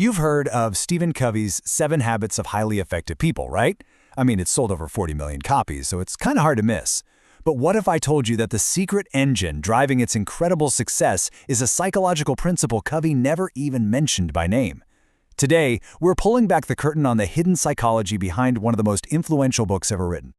You've heard of Stephen Covey's 7 Habits of Highly Effective People, right? I mean, it's sold over 40 million copies, so it's kind of hard to miss. But what if I told you that the secret engine driving its incredible success is a psychological principle Covey never even mentioned by name? Today, we're pulling back the curtain on the hidden psychology behind one of the most influential books ever written.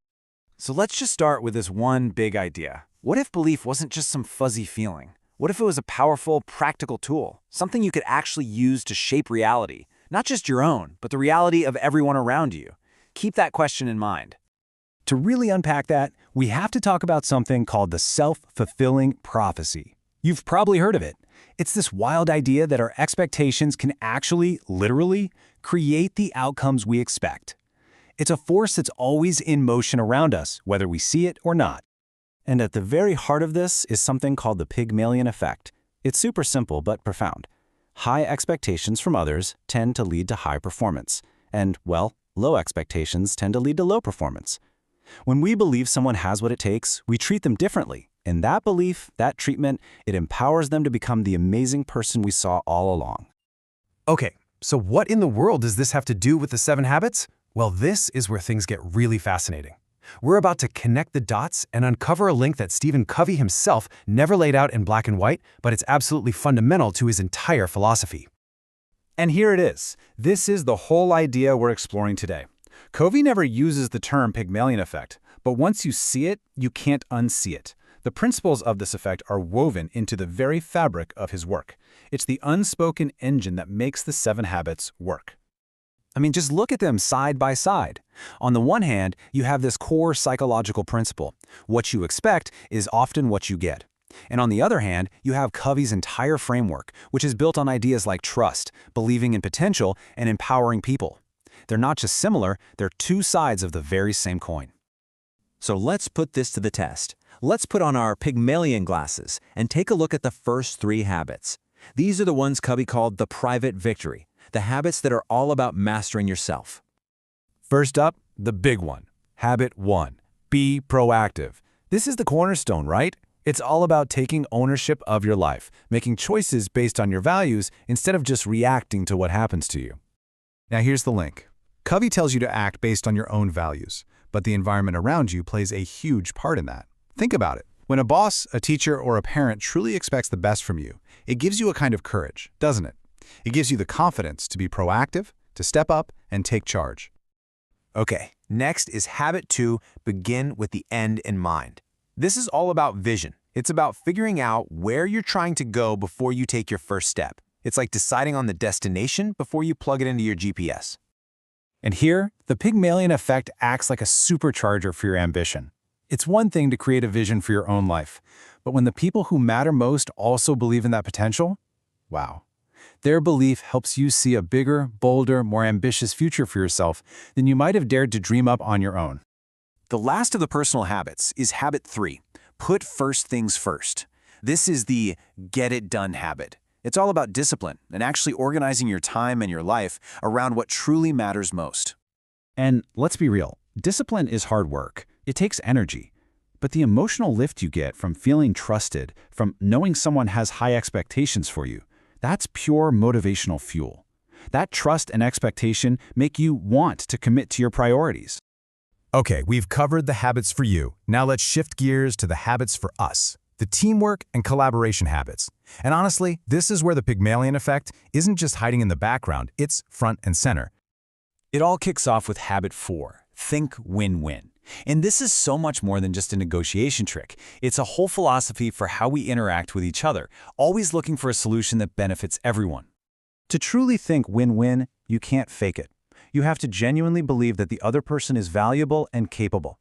So let's just start with this one big idea. What if belief wasn't just some fuzzy feeling? What if it was a powerful, practical tool, something you could actually use to shape reality, not just your own, but the reality of everyone around you? Keep that question in mind. To really unpack that, we have to talk about something called the self-fulfilling prophecy. You've probably heard of it. It's this wild idea that our expectations can actually, literally, create the outcomes we expect. It's a force that's always in motion around us, whether we see it or not. And at the very heart of this is something called the Pygmalion Effect. It's super simple but profound. High expectations from others tend to lead to high performance. And, well, low expectations tend to lead to low performance. When we believe someone has what it takes, we treat them differently. And that belief, that treatment, it empowers them to become the amazing person we saw all along. Okay, so what in the world does this have to do with the 7 habits? Well, this is where things get really fascinating. We're about to connect the dots and uncover a link that Stephen Covey himself never laid out in black and white, but it's absolutely fundamental to his entire philosophy. And here it is. This is the whole idea we're exploring today. Covey never uses the term Pygmalion Effect, but once you see it, you can't unsee it. The principles of this effect are woven into the very fabric of his work. It's the unspoken engine that makes the 7 habits work. I mean, just look at them side by side. On the one hand, you have this core psychological principle. What you expect is often what you get. And on the other hand, you have Covey's entire framework, which is built on ideas like trust, believing in potential, and empowering people. They're not just similar, they're two sides of the very same coin. So let's put this to the test. Let's put on our Pygmalion glasses and take a look at the first 3 habits. These are the ones Covey called the private victory. The habits that are all about mastering yourself. First up, the big one. Habit 1. Be proactive. This is the cornerstone, right? It's all about taking ownership of your life, making choices based on your values instead of just reacting to what happens to you. Now here's the link. Covey tells you to act based on your own values, but the environment around you plays a huge part in that. Think about it. When a boss, a teacher, or a parent truly expects the best from you, it gives you a kind of courage, doesn't it? It gives you the confidence to be proactive, to step up, and take charge. Okay, next is habit 2, begin with the end in mind. This is all about vision. It's about figuring out where you're trying to go before you take your first step. It's like deciding on the destination before you plug it into your GPS. And here, the Pygmalion Effect acts like a supercharger for your ambition. It's one thing to create a vision for your own life, but when the people who matter most also believe in that potential, wow. Their belief helps you see a bigger, bolder, more ambitious future for yourself than you might have dared to dream up on your own. The last of the personal habits is habit 3, put first things first. This is the get it done habit. It's all about discipline and actually organizing your time and your life around what truly matters most. And let's be real, discipline is hard work. It takes energy. But the emotional lift you get from feeling trusted, from knowing someone has high expectations for you, that's pure motivational fuel. That trust and expectation make you want to commit to your priorities. Okay, we've covered the habits for you. Now let's shift gears to the habits for us, the teamwork and collaboration habits. And honestly, this is where the Pygmalion Effect isn't just hiding in the background, it's front and center. It all kicks off with habit 4, think win-win. And this is so much more than just a negotiation trick. It's a whole philosophy for how we interact with each other, always looking for a solution that benefits everyone. To truly think win-win, you can't fake it. You have to genuinely believe that the other person is valuable and capable.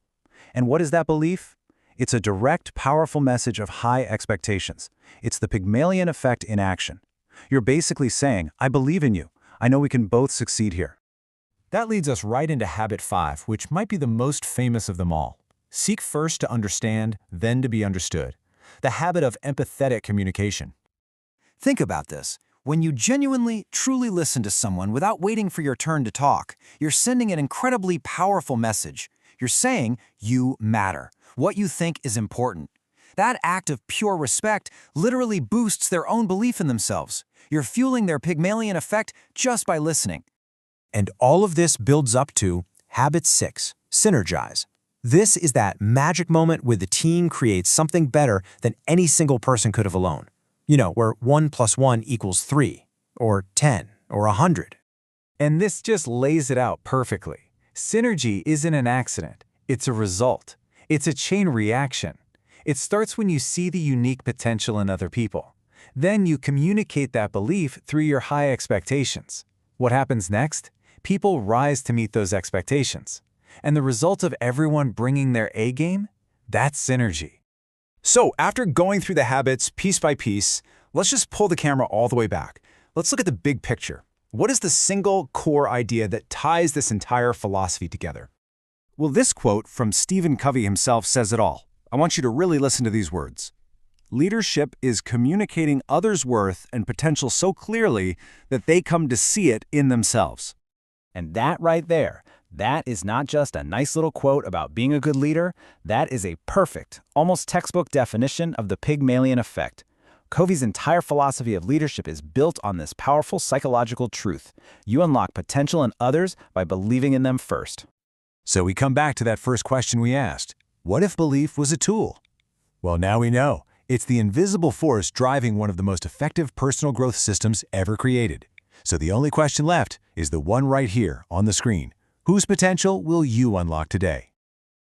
And what is that belief? It's a direct, powerful message of high expectations. It's the Pygmalion Effect in action. You're basically saying, I believe in you. I know we can both succeed here. That leads us right into habit 5, which might be the most famous of them all. Seek first to understand, then to be understood. The habit of empathetic communication. Think about this. When you genuinely, truly listen to someone without waiting for your turn to talk, you're sending an incredibly powerful message. You're saying you matter. What you think is important. That act of pure respect literally boosts their own belief in themselves. You're fueling their Pygmalion effect just by listening. And all of this builds up to habit 6, synergize. This is that magic moment where the team creates something better than any single person could have alone. You know, where 1 + 1 = 3, or 10, or 100. And this just lays it out perfectly. Synergy isn't an accident. It's a result. It's a chain reaction. It starts when you see the unique potential in other people. Then you communicate that belief through your high expectations. What happens next? People rise to meet those expectations. And the result of everyone bringing their A game? That's synergy. So after going through the habits piece by piece, let's just pull the camera all the way back. Let's look at the big picture. What is the single core idea that ties this entire philosophy together? Well, this quote from Stephen Covey himself says it all. I want you to really listen to these words. Leadership is communicating others' worth and potential so clearly that they come to see it in themselves. And that right there, that is not just a nice little quote about being a good leader. That is a perfect, almost textbook definition of the Pygmalion Effect. Covey's entire philosophy of leadership is built on this powerful psychological truth. You unlock potential in others by believing in them first. So we come back to that first question we asked. What if belief was a tool? Well, now we know. It's the invisible force driving one of the most effective personal growth systems ever created. So the only question left is the one right here on the screen. Whose potential will you unlock today?